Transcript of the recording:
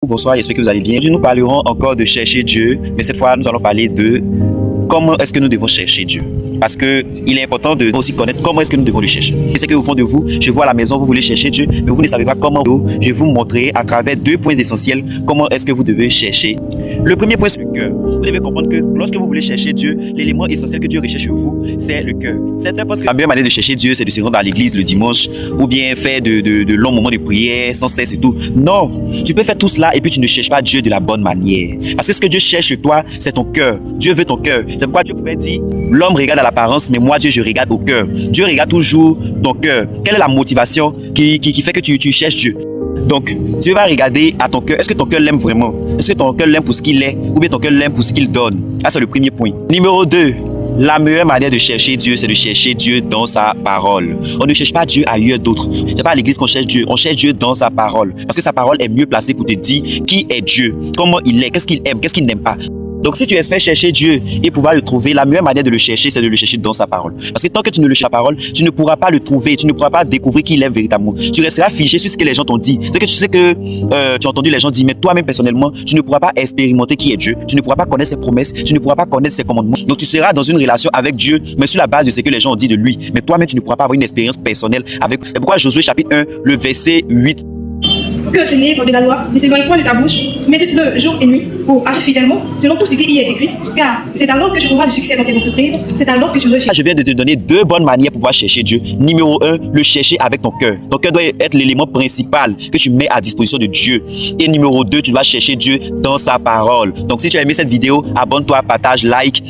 Bonsoir, j'espère que vous allez bien. Aujourd'hui, nous parlerons encore de chercher Dieu, mais cette fois, nous allons parler de comment est-ce que nous devons chercher Dieu. Parce que il est important de aussi connaître comment est-ce que nous devons le chercher. Et c'est qu'au fond de vous, je vois à la maison, vous voulez chercher Dieu, mais vous ne savez pas comment. Je vais vous montrer à travers 2 points essentiels comment est-ce que vous devez chercher. Le premier point, c'est le cœur. Vous devez comprendre que lorsque vous voulez chercher Dieu, l'élément essentiel que Dieu recherche chez vous, c'est le cœur. Certains pensent que la meilleure manière de chercher Dieu, c'est de se rendre à l'église le dimanche ou bien faire de longs moments de prière sans cesse et tout. Non, tu peux faire tout cela et puis tu ne cherches pas Dieu de la bonne manière. Parce que ce que Dieu cherche chez toi, c'est ton cœur. Dieu veut ton cœur. C'est pourquoi Dieu pouvait dire, l'homme regarde à l'apparence, mais moi Dieu, je regarde au cœur. Dieu regarde toujours ton cœur. Quelle est la motivation qui fait que tu cherches Dieu? Donc, Dieu va regarder à ton cœur. Est-ce que ton cœur l'aime vraiment? Est-ce que ton cœur l'aime pour ce qu'il est? Ou bien ton cœur l'aime pour ce qu'il donne? Ça, c'est le premier point. Numéro 2. La meilleure manière de chercher Dieu, c'est de chercher Dieu dans sa parole. On ne cherche pas Dieu ailleurs d'autre. C'est pas à l'église qu'on cherche Dieu. On cherche Dieu dans sa parole. Parce que sa parole est mieux placée pour te dire qui est Dieu, comment il est, qu'est-ce qu'il aime, qu'est-ce qu'il n'aime pas. Donc, si tu espères chercher Dieu et pouvoir le trouver, la meilleure manière de le chercher, c'est de le chercher dans sa parole. Parce que tant que tu ne le cherches la parole, tu ne pourras pas le trouver, tu ne pourras pas découvrir qui il est véritablement. Tu resteras figé sur ce que les gens t'ont dit. C'est que tu sais que tu as entendu les gens dire, mais toi-même personnellement, tu ne pourras pas expérimenter qui est Dieu, tu ne pourras pas connaître ses promesses, tu ne pourras pas connaître ses commandements. Donc, tu seras dans une relation avec Dieu, mais sur la base de ce que les gens ont dit de lui. Mais toi-même, tu ne pourras pas avoir une expérience personnelle avec. C'est pourquoi Josué chapitre 1, le verset 8. Que ce livre de la loi ne s'éloigne point de ta bouche, médite-le jour et nuit pour agir fidèlement selon tout ce qui y est écrit, car c'est alors que tu auras du succès dans tes entreprises, c'est alors que tu recherches. Je viens de te donner 2 bonnes manières pour pouvoir chercher Dieu. Numéro 1, le chercher avec ton cœur. Ton cœur doit être l'élément principal que tu mets à disposition de Dieu. Et numéro 2, tu dois chercher Dieu dans sa parole. Donc si tu as aimé cette vidéo, abonne-toi, partage, like.